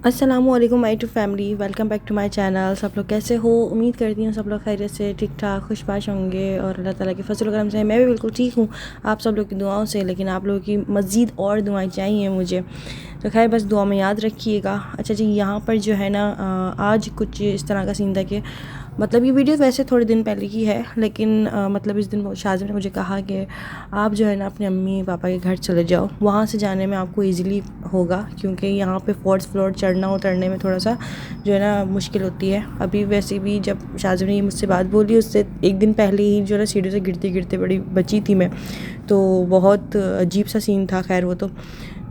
अस्सलामुअलैकुम my to family, welcome back to my channel. सब लोग कैसे हो? उम्मीद करती हूँ सब लोग खैरियत से, ठीक ठाक, खुशबाश होंगे और अल्लाह ताला के फजल करम से मैं भी बिल्कुल ठीक हूँ आप सब लोग की दुआओं से। लेकिन आप लोगों की मज़ीद और दुआएं चाहिए मुझे, तो खैर बस दुआ में याद रखिएगा। अच्छा जी, यहाँ पर जो है ना आज कुछ इस तरह का सीन था कि मतलब ये वीडियो वैसे थोड़े दिन पहले की है, लेकिन मतलब इस दिन शाज़िम ने मुझे कहा कि आप जो है ना अपने अम्मी पापा के घर चले जाओ, वहाँ से जाने में आपको इजीली होगा, क्योंकि यहाँ पे फोर्थ फ्लोर चढ़ना उतरने में थोड़ा सा जो है ना मुश्किल होती है। अभी वैसे भी जब शाज़िम ने ये मुझसे बात बोली उससे एक दिन पहले ही जो है ना सीढ़ियों से गिरते गिरते बड़ी बची थी मैं, तो बहुत अजीब सा सीन था। खैर वो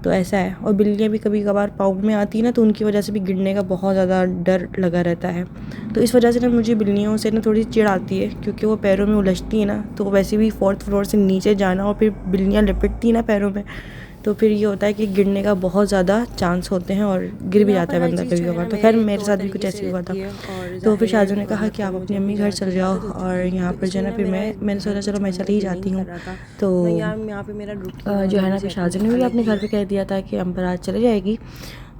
तो ऐसा है। और बिल्लियाँ भी कभी कभार पाँव में आती है ना, तो उनकी वजह से भी गिरने का बहुत ज़्यादा डर लगा रहता है। तो इस वजह से ना मुझे बिल्लियों से ना थोड़ी चिढ़ आती है, क्योंकि वो पैरों में उलझती है ना, तो वैसे भी फोर्थ फ्लोर से नीचे जाना और फिर बिल्लियाँ लिपटती है ना पैरों में, तो फिर ये होता है कि गिरने का बहुत ज़्यादा चांस होते हैं और गिर भी जाता है बंदा कभी कभार। तो खैर मेरे साथ भी कुछ ऐसे हुआ था। तो फिर शाज़ू ने कहा कि आप अपनी अम्मी घर चल जाओ और यहाँ पर जो है ना फिर मैंने सोचा चलो मैं चली ही जाती हूँ। तो यहाँ पे मेरा जो है ना फिर शाज़ू ने भी अपने घर पे कह दिया था कि अम्बर आज चले जाएगी।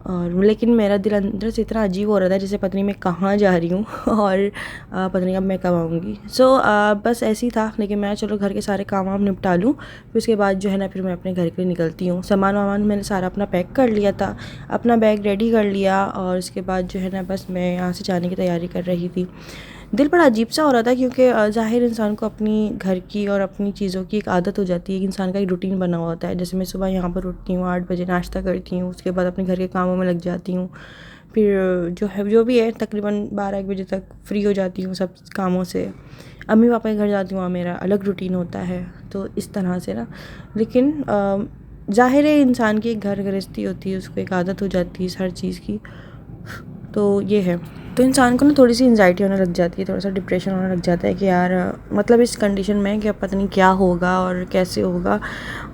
और लेकिन मेरा दिल अंदर से इतना अजीब हो रहा था जैसे पता नहीं मैं कहाँ जा रही हूँ और पता नहीं अब मैं कब आऊँगी। बस ऐसे ही था, लेकिन मैं चलो घर के सारे काम वाम निपटा लूँ, फिर उसके बाद जो है ना फिर मैं अपने घर के लिए निकलती हूँ। सामान वामान मैंने सारा अपना पैक कर लिया था, अपना बैग रेडी कर लिया और उसके बाद जो है ना बस मैं यहाँ से जाने की तैयारी कर रही थी। दिल बड़ा अजीब सा हो रहा था, क्योंकि ज़ाहिर इंसान को अपनी घर की और अपनी चीज़ों की एक आदत हो जाती है कि इंसान का एक रूटीन बना हुआ होता है। जैसे मैं सुबह यहाँ पर उठती हूँ 8 बजे, नाश्ता करती हूँ, उसके बाद अपने घर के कामों में लग जाती हूँ, फिर जो भी है तकरीबन 12-1 बजे तक फ्री हो जाती हूँ सब कामों से। अम्मी पापा के घर जाती हूँ, वहाँ मेरा अलग रूटीन होता है। तो इस तरह से ना, लेकिन ज़ाहिर है इंसान की एक घर गृहस्थी होती है, उसको एक आदत हो जाती है हर चीज़ की, तो ये है। तो इंसान को ना थोड़ी सी एंजाइटी होने लग जाती है, थोड़ा सा डिप्रेशन होने लग जाता है कि यार मतलब इस कंडीशन में कि अब पता नहीं क्या होगा और कैसे होगा,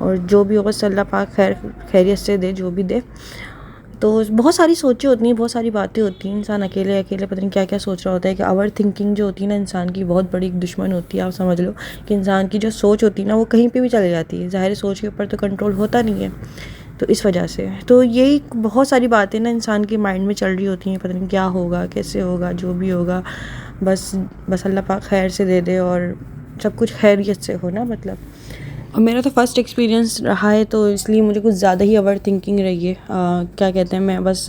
और जो भी होगा अल्लाह पाक खैरियत से दे, जो भी दे। तो बहुत सारी सोचें होती हैं, बहुत सारी बातें होती हैं, इंसान अकेले अकेले पता नहीं क्या क्या सोच रहा होता है। कि ओवर थिंकिंग जो होती है ना इंसान की बहुत बड़ी दुश्मन होती है। आप समझ लो कि इंसान की जो सोच होती है ना वो कहीं पे भी चली जाती है, ज़ाहिर सोच के ऊपर तो कंट्रोल होता नहीं है। तो इस वजह से तो यही बहुत सारी बातें ना इंसान के माइंड में चल रही होती हैं, पता नहीं क्या होगा कैसे होगा, जो भी होगा बस बस अल्लाह पाक खैर से दे दे और सब कुछ खैरियत से हो ना, मतलब। और मेरा तो फर्स्ट एक्सपीरियंस रहा है, तो इसलिए मुझे कुछ ज़्यादा ही ओवर थिंकिंग रही है। क्या कहते हैं, मैं बस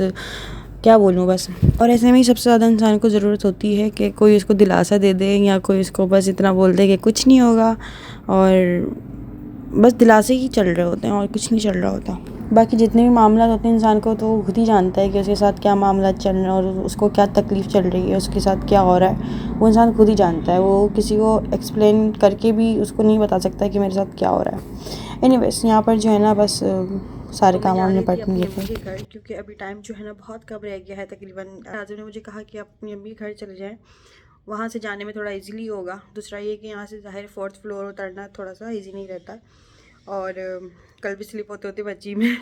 क्या बोलूँ बस। और ऐसे में ही सबसे ज़्यादा इंसान को ज़रूरत होती है कि कोई उसको दिलासा दे दे, या कोई उसको बस इतना बोल दे कि कुछ नहीं होगा, और बस दिलासे ही चल रहे होते हैं और कुछ नहीं चल रहा होता। बाकी जितने भी मामला होते हैं इंसान को तो खुद ही जानता है कि उसके साथ क्या मामला चल रहा है और उसको क्या तकलीफ़ चल रही है, उसके साथ क्या हो रहा है, वो इंसान खुद ही जानता है। वो किसी को एक्सप्लेन करके भी उसको नहीं बता सकता कि मेरे साथ क्या हो रहा है। एनीवेज यहाँ पर जो है ना बस सारे काम वाम निपट लिए थे, क्योंकि अभी टाइम जो है ना बहुत कम रह गया है तकरीबन। राजू ने मुझे कहा कि आप अपनी अम्मी के घर चले जाएँ, वहाँ से जाने में थोड़ा इजीली होगा। दूसरा ये कि यहाँ से ज़ाहिर फोर्थ फ्लोर उतरना थोड़ा सा इजी नहीं रहता, और कल भी स्लिप होते होते बची में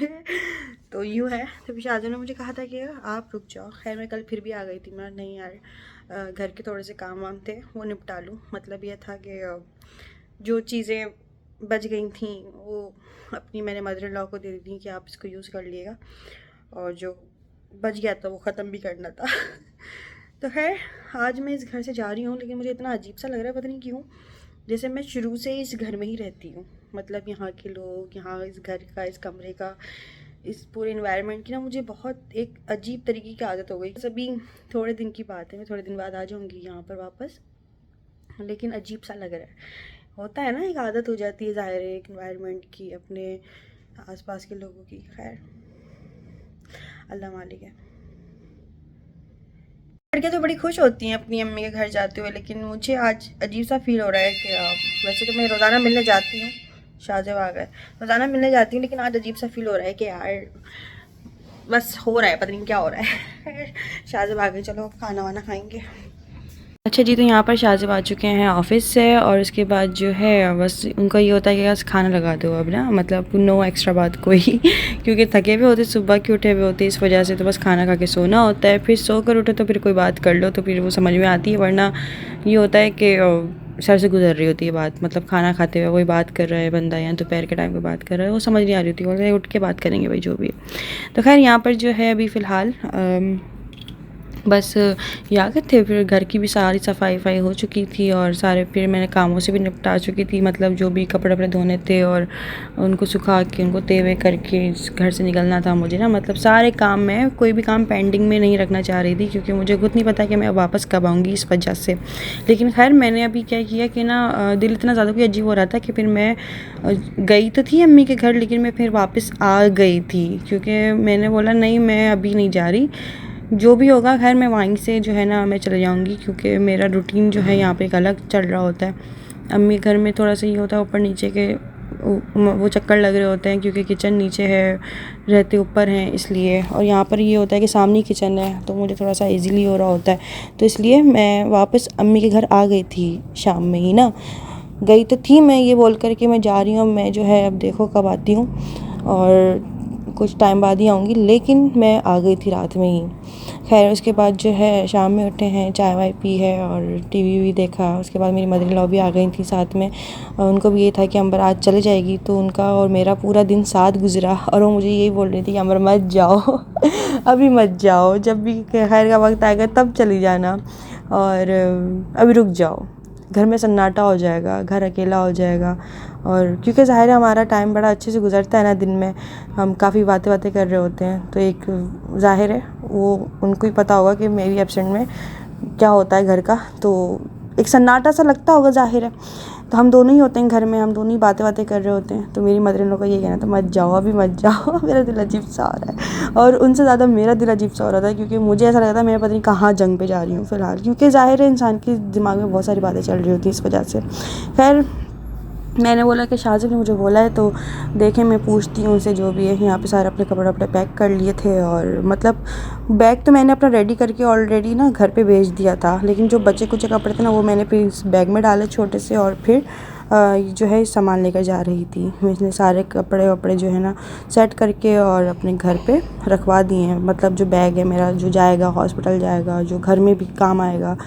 तो यूँ है। तो फिर शाहजहाँ ने मुझे कहा था कि आप रुक जाओ। खैर मैं कल फिर भी आ गई थी। मैं नहीं यार, घर के थोड़े से काम वाम थे वो निपटा लूँ। मतलब यह था कि जो चीज़ें बच गई थी वो अपनी मैंने मदर इन लॉ को दे दी थी कि आप इसको यूज़ कर लिएगा, और जो बच गया था वो ख़त्म भी करना था तो खैर आज मैं इस घर से जा रही हूँ, लेकिन मुझे इतना अजीब सा लग रहा है, पता नहीं क्यों, जैसे मैं शुरू से इस घर में ही रहती हूँ। मतलब यहाँ के लोग, यहाँ इस घर का, इस कमरे का, इस पूरे इन्वायरमेंट की ना मुझे बहुत एक अजीब तरीके की आदत हो गई। सभी थोड़े दिन की बात है, मैं थोड़े दिन बाद आ जाऊँगी यहाँ पर वापस, लेकिन अजीब सा लग रहा है। होता है ना, एक आदत हो जाती है ज़ाहिर है एक इन्वायरमेंट की, अपने आसपास के लोगों की। खैर अल्लाह मालिक है। लड़कियाँ तो बड़ी खुश होती हैं अपनी अम्मी के घर जाते हुए, लेकिन मुझे आज अजीब सा फील हो रहा है कि वैसे तो मैं रोज़ाना मिलने जाती हूँ, शाहजहाँ है रोज़ाना मिलने जाती हूँ, लेकिन आज अजीब सा फील हो रहा है कि यार बस हो रहा है, पता नहीं क्या हो रहा है शाहजहाँ गए, चलो खाना वाना खाएंगे। अच्छा जी, तो यहाँ पर शाहज़ब आ चुके हैं ऑफ़िस से, और उसके बाद जो है बस उनका ये होता है कि बस खाना लगा दो अब ना, मतलब नो एक्स्ट्रा बात कोई क्योंकि थके हुए होते, सुबह के उठे हुए होते, इस वजह से तो बस खाना खा के सोना होता है। फिर सो कर उठे तो फिर कोई बात कर लो तो फिर वो समझ में आती है, वरना ये होता है कि सर से गुजर रही होती है बात, मतलब खाना खाते हुए कोई बात कर रहा है बंदा या दोपहर के टाइम पे बात कर रहा है, वो समझ नहीं आ रही होती, बोलते उठ के बात करेंगे भाई जो भी है। तो खैर यहाँ पर जो है अभी फ़िलहाल बस ये आ गए थे, फिर घर की भी सारी सफाई वफाई हो चुकी थी और सारे फिर मैंने कामों से भी निपटा चुकी थी, मतलब जो भी कपड़े वपड़े धोने थे और उनको सुखा के उनको तेवे करके घर से निकलना था मुझे ना, मतलब सारे काम में कोई भी काम पेंडिंग में नहीं रखना चाह रही थी, क्योंकि मुझे खुद नहीं पता कि मैं वापस कब आऊँगी इस वजह से। लेकिन खैर मैंने अभी क्या किया कि ना दिल इतना ज़्यादा कोई अजीब हो रहा था कि फिर मैं गई तो थी अम्मी के घर, लेकिन मैं फिर वापस आ गई थी, क्योंकि मैंने बोला नहीं मैं अभी नहीं जा रही, जो भी होगा खैर मैं वहीं से जो है ना मैं चले जाऊंगी, क्योंकि मेरा रूटीन जो है यहाँ पे एक अलग चल रहा होता है। अम्मी घर में थोड़ा सा ये होता है ऊपर नीचे के वो चक्कर लग रहे होते हैं, क्योंकि किचन नीचे है, रहते ऊपर हैं इसलिए, और यहाँ पर ये होता है कि सामने किचन है तो मुझे थोड़ा सा इजीली हो रहा होता है। तो इसलिए मैं वापस अम्मी के घर आ गई थी शाम में ही ना, गई तो थी मैं ये बोल कर के मैं जा रही हूँ, मैं जो है अब देखो कब आती हूँ, और कुछ टाइम बाद ही आऊँगी, लेकिन मैं आ गई थी रात में ही। खैर उसके बाद जो है शाम में उठे हैं, चाय वाय पी है और टीवी भी देखा। उसके बाद मेरी मदर इन लॉ भी आ गई थी साथ में, और उनको भी ये था कि अम्बर आज चले जाएगी, तो उनका और मेरा पूरा दिन साथ गुजरा, और वो मुझे यही बोल रही थी कि अम्बर मत जाओ अभी मत जाओ, जब भी खैर का वक्त आएगा तब चली जाना, और अभी रुक जाओ, घर में सन्नाटा हो जाएगा, घर अकेला हो जाएगा। और क्योंकि ज़ाहिर है हमारा टाइम बड़ा अच्छे से गुजरता है ना, दिन में हम काफ़ी बातें कर रहे होते हैं, तो एक ज़ाहिर है वो उनको ही पता होगा कि मेरी एब्सेंट में क्या होता है घर का, तो एक सन्नाटा सा लगता होगा ज़ाहिर है। तो हम दोनों ही होते हैं घर में, हम दोनों ही बातें कर रहे होते हैं, तो मेरी मदर इन लॉ का ये कहना था मत जाओ अभी मत जाओ मेरा दिल अजीब सा हो रहा है, और उनसे ज़्यादा मेरा दिल अजीब सा हो रहा था, क्योंकि मुझे ऐसा लगता है मैं पता नहीं कहाँ जंग पे जा रही हूँ फ़िलहाल, क्योंकि ज़ाहिर है इंसान के दिमाग में बहुत सारी बातें चल रही होती हैं इस वजह से। खैर मैंने बोला कि शाहज़ब ने मुझे बोला है, तो देखें मैं पूछती हूँ उनसे जो भी है। यहाँ पे सारे अपने कपड़े अपने पैक कर लिए थे, और मतलब बैग तो मैंने अपना रेडी करके ऑलरेडी ना घर पे भेज दिया था, लेकिन जो बचे कुछ कपड़े थे ना वो मैंने फिर इस बैग में डाले छोटे से, और फिर जो है सामान लेकर जा रही थी। मैंने सारे कपड़े वपड़े जो है ना सेट करके और अपने घर पे रखवा दिए हैं, मतलब जो बैग है मेरा जो जाएगा हॉस्पिटल जाएगा, जो घर में भी काम आएगा,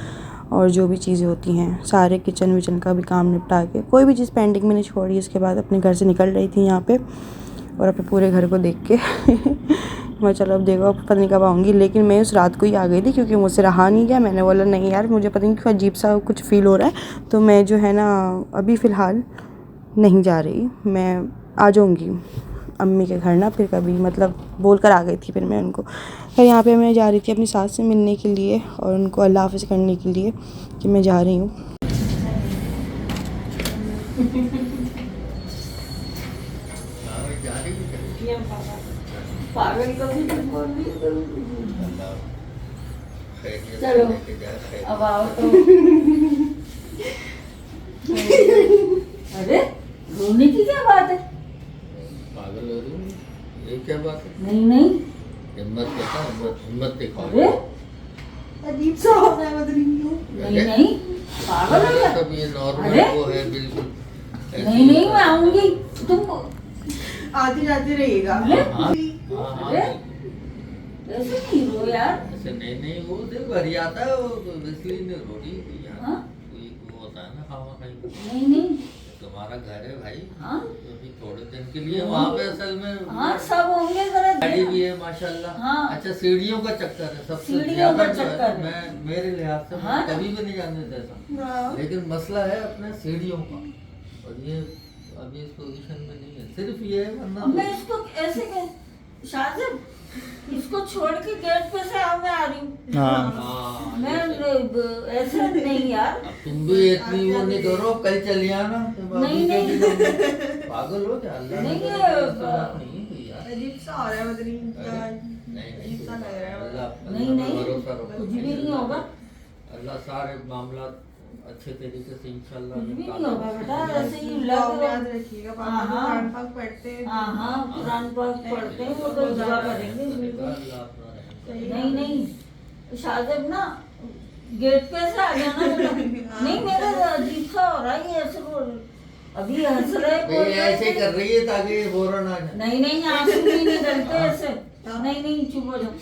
और जो भी चीज़ें होती हैं सारे किचन विचन का भी काम निपटा के, कोई भी चीज़ पेंडिंग में नहीं छोड़ी। इसके बाद अपने घर से निकल रही थी यहाँ पे, और अपने पूरे घर को देख के मैं चलो अब देखो पता नहीं कब आऊँगी, लेकिन मैं उस रात को ही आ गई थी, क्योंकि मुझसे रहा नहीं गया। मैंने बोला नहीं यार मुझे पता नहीं क्यों अजीब सा कुछ फ़ील हो रहा है, तो मैं जो है ना अभी फ़िलहाल नहीं जा रही, मैं आ जाऊँगी अम्मी के घर ना, फिर कभी मतलब बोल कर आ गई थी फिर मैं उनको। फिर यहाँ पे मैं जा रही थी अपनी सास से मिलने के लिए और उनको अल्लाह हाफ़िज़ करने के लिए कि मैं जा रही हूँ। चलो अब आओ तो। अरे रोने की क्या बात है? पागल हो रही, ये क्या बात है? नहीं नहीं हिम्मत बता, हिम्मत दिखाओ। अरे अजीब सा हो रहा है नहीं नहीं पागल हो गया? तब ये नॉर्मल अरे? वो है बिल्कुल। नहीं नहीं मैं आऊंगी, तुम आती जाती रहेगा। अरे ऐसे नहीं रो यार। ऐसे नहीं वो दिल भर जाता है, वो इसलिए नहीं रो रही थी यार। हाँ? कोई वो होता है ना खावा खाई। नहीं नहीं तुम्हारा घर है भाई। हाँ? तो अभी थोड़े दिन के लिए वहाँ पे असल में हाँ सब होंगे जरा गाड़ी भी है माशाल्लाह। हाँ। अच्छा सीढ़ियों का चक्कर है सबसे सीढ़ियों ज्यादा का जो है, चक्कर है। मैं मेरे लिहाज से हाँ। मैं कभी भी नहीं जाने देता, लेकिन मसला है अपने सीढ़ियों का, और ये अभी इस पोजीशन में नहीं है, सिर्फ ये है वरना अब मैं इसको ऐसे शाहज़ब इसको छोड़ के गेट पे से मैं आ रही हूँ। हाँ, मैं ऐसे नहीं यार। अब तुम भी इतनी वो नहीं करो, कल चली आना। नहीं, नहीं। पागल हो क्या? अल्लाह नहीं, ने ये कहा ऐसी बात नहीं है यार। अजीब सा हो रहा है नहीं नहीं सा लग रहा है। अल्लाह नहीं नहीं भरोसा रखो। कुछ भी नहीं होगा, अल्लाह सारे मामला अच्छे तरीके से इंशाल्लाह कुछ भी नहीं निकालेगा। होगा बेटा। ऐसे ही याद रखिएगा, हाँ, हाँ। कुरान पाक पढ़ते हैं। हाँ कुरान पाक पढ़ते हैं वो तो दुआ करेंगे बिल्कुल। अल्लाह अपना रहम करे। नहीं नहीं शाहज़ब ना गेट पे से आ जाना बेटा। नहीं मेरा अजीब सा हो रहा है ये ऐसे बोल, अभी हंस रहे बोल भाई रहे ऐसे थे। कर रही है ताकि ये बोरा ना जाए। नहीं नहीं आंसू भी नहीं डलते ऐसे। नहीं नहीं चुप हो जाओ।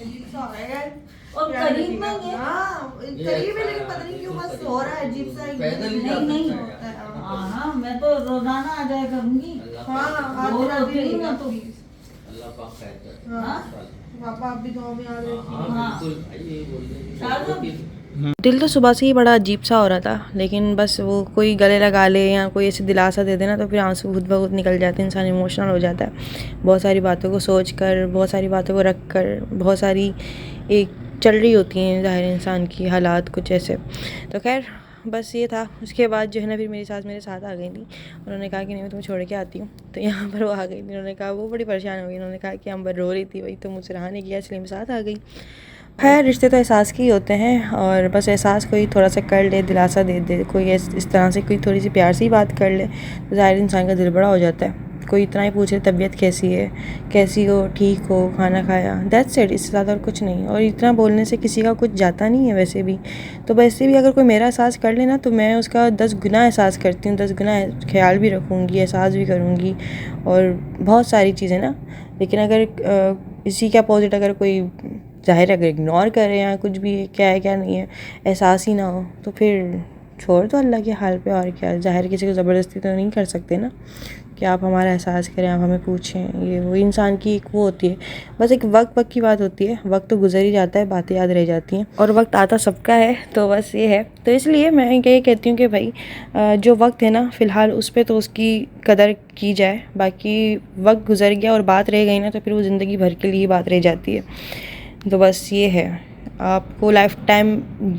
अजीब सा हो रहा है यार। और यार करीब देखिए, में ये हाँ करीब है, लेकिन पता नहीं क्यों बस हो रहा है अजीब सा। पैदल ही जा नहीं सकता है होता है। यार। हाँ मैं तो रोजाना आ जाया करूंगी। अल्लाह हाँ पाक- आज बोर रात होती भी हूँ ना तो। अल्लाह पाक कहता है। हाँ। हाँ, पापा आप भी दुआ में याद रखिए। हाँ बिल्कुल भाई, यही बोल रहे हैं। शाहरुख। दिल तो सुबह से ही बड़ा अजीब सा हो रहा था, लेकिन बस वो कोई गले लगा ले या कोई ऐसे दिलासा दे देना तो फिर आंसू खुद ब खुद निकल जाते हैं, इंसान इमोशनल हो जाता है। बहुत सारी बातों को सोच कर, बहुत सारी बातों को रख कर, बहुत सारी एक चल रही होती हैं ज़ाहिर इंसान की हालात कुछ ऐसे। तो खैर बस ये था। उसके बाद जो है ना फिर मेरी सास मेरे साथ आ गई थी। उन्होंने कहा कि नहीं मैं तुम्हें छोड़ के आती हूँ, तो यहाँ पर वो आ गई थी। उन्होंने कहा, वो बड़ी परेशान हो गई। उन्होंने कहा कि अम्बर रो रही थी, वही तो मुझसे रहा नहीं किया, इसलिए मैं साथ आ गई। खैर रिश्ते तो एहसास के ही होते हैं, और बस एहसास कोई थोड़ा सा कर ले, दिलासा दे दे, कोई इस तरह से कोई थोड़ी सी प्यार से ही बात कर ले तो ज़ाहिर इंसान का दिल बड़ा हो जाता है। कोई इतना ही पूछे तबीयत कैसी है, कैसी हो, ठीक हो, खाना खाया, दैट्स इट, इससे ज़्यादा और कुछ नहीं। और इतना बोलने से किसी का कुछ जाता नहीं है वैसे भी। तो वैसे भी अगर कोई मेरा एहसास कर लेना तो मैं उसका 10 गुना एहसास करती हूँ, 10 गुना ख्याल भी रखूँगी, एहसास भी करूँगी और बहुत सारी चीज़ें ना। लेकिन अगर इसी के अपोजिट अगर कोई ज़ाहिर अगर इग्नोर करे या कुछ भी क्या है क्या नहीं है, एहसास ही ना हो, तो फिर छोड़ दो अल्लाह के हाल पे। और क्या, ज़ाहिर किसी को ज़बरदस्ती तो नहीं कर सकते ना कि आप हमारा एहसास करें, आप हमें पूछें। ये वो इंसान की एक वो होती है, बस एक वक्त की बात होती है। वक्त तो गुजर ही जाता है, बातें याद रह जाती हैं, और वक्त आता सबका है। तो बस ये है। तो इसलिए मैं ये कहती हूँ कि भाई जो वक्त है ना फ़िलहाल उस पर तो उसकी कदर की जाए। बाकी वक्त गुजर गया और बात रह गई ना तो फिर वो ज़िंदगी भर के लिए बात रह जाती है। तो बस ये है, आपको लाइफ टाइम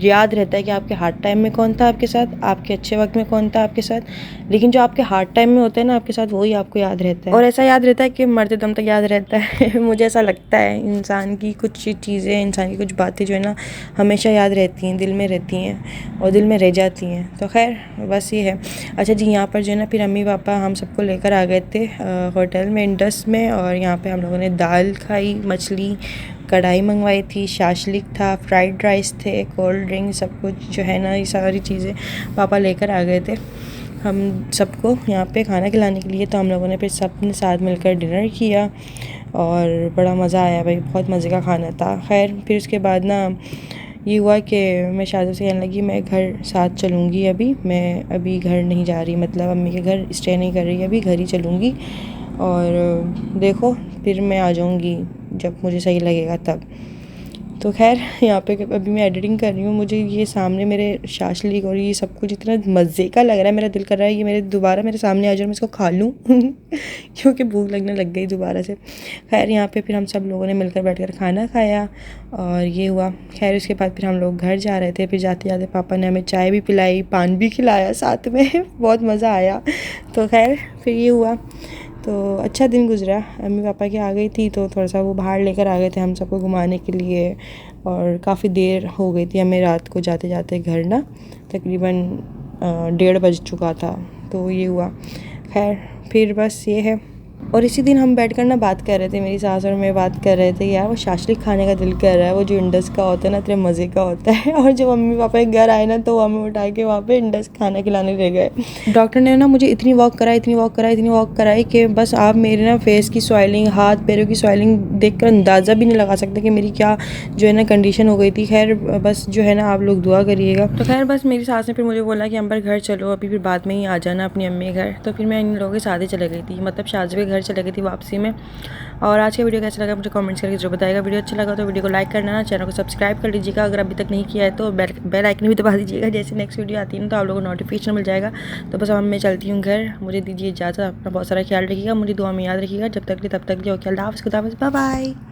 याद रहता है कि आपके हार्ड टाइम में कौन था आपके साथ, आपके अच्छे वक्त में कौन था आपके साथ। लेकिन जो आपके हार्ड टाइम में होता है ना आपके साथ, वही आपको याद रहता है। और ऐसा याद रहता है कि मरते दम तक याद रहता है। मुझे ऐसा लगता है इंसान की कुछ चीज़ें, इंसान की कुछ बातें जो है ना हमेशा याद रहती हैं, दिल में रहती हैं और दिल में रह जाती हैं। तो खैर बस ये है। अच्छा जी, यहाँ पर जो है ना फिर अम्मी पापा हम सबको लेकर आ गए थे होटल में, इंडस में। और यहाँ पे हम लोगों ने दाल खाई, मछली, कढ़ाई मंगवाई थी, शाशलिक था, फ्राइड राइस थे, कोल्ड ड्रिंक, सब कुछ जो है ना ये सारी चीज़ें पापा लेकर आ गए थे हम सबको यहाँ पे खाना खिलाने के लिए। तो हम लोगों ने फिर सब ने साथ मिलकर डिनर किया और बड़ा मज़ा आया भाई, बहुत मज़े का खाना था। खैर फिर उसके बाद ना ये हुआ कि मैं शादी से कहने लगी मैं घर साथ चलूँगी, अभी मैं अभी घर नहीं जा रही, मतलब अम्मी के घर स्टे नहीं कर रही, अभी घर ही चलूँगी। और देखो फिर मैं आ जाऊँगी जब मुझे सही लगेगा तब। तो खैर यहाँ पे अभी मैं एडिटिंग कर रही हूँ, मुझे ये सामने मेरे शाशलिक और ये सब कुछ इतना मज़े का लग रहा है, मेरा दिल कर रहा है ये मेरे दोबारा मेरे सामने आ जाए और मैं इसको खा लूँ। क्योंकि भूख लगने लग गई दोबारा से। खैर यहाँ पे फिर हम सब लोगों ने मिलकर बैठकर खाना खाया और ये हुआ। खैर उसके बाद फिर हम लोग घर जा रहे थे। फिर जाते जाते पापा ने हमें चाय भी पिलाई, पान भी खिलाया साथ में। बहुत मज़ा आया। तो खैर फिर ये हुआ, तो अच्छा दिन गुजरा। अम्मी पापा की आ गई थी तो थोड़ा सा वो बाहर लेकर आ गए थे हम सबको घुमाने के लिए, और काफ़ी देर हो गई थी हमें रात को जाते जाते घर ना, तकरीबन 1:30 बज चुका था। तो ये हुआ। खैर फिर बस ये है। और इसी दिन हम बैठकर ना बात कर रहे थे, मेरी सास और मैं बात कर रहे थे यार वो शाशलिक खाने का दिल कर रहा है, वो जो इंडस का होता है ना इतने मज़े का होता है। और जब मम्मी पापा के घर आए ना तो हमें उठा के वहाँ पे इंडस खाना खिलाने ले गए। डॉक्टर ने ना मुझे इतनी वॉक कराई कि बस आप मेरे ना फेस की स्वेलिंग, हाथ पैरों की स्वेलिंग देख कर अंदाज़ा भी नहीं लगा सकते कि मेरी क्या जो है ना कंडीशन हो गई थी। खैर बस जो है ना आप लोग दुआ करिएगा। तो खैर बस मेरी सास ने फिर मुझे बोला कि अंबर घर चलो अभी, फिर बाद में ही आ जाना अपनी अम्मी के घर। तो फिर मैं इन लोगों के साथ ही चले गई थी, मतलब शाज़िब के घर चले गई थी वापसी में। और आज का वीडियो कैसा लगा मुझे कमेंट्स करके जरूर बताइएगा। वीडियो अच्छा लगा तो वीडियो को लाइक करना, चैनल को सब्सक्राइब कर लीजिएगा अगर अभी तक नहीं किया है तो बेल आइकन भी दबा दीजिएगा, जैसे नेक्स्ट वीडियो आती है ना तो आप लोगों को नोटिफिकेशन मिल जाएगा। तो बस अब मैं चलती हूँ घर, मुझे दीजिए इजाज़त। अपना बहुत सारा ख्याल रखिएगा, मुझे दुआ में याद रखिएगा। जब तक लिए तब तक लिए, ओके, अल्लाह हाफ़िज़, खुदा हाफ़िज़, बाय बाय।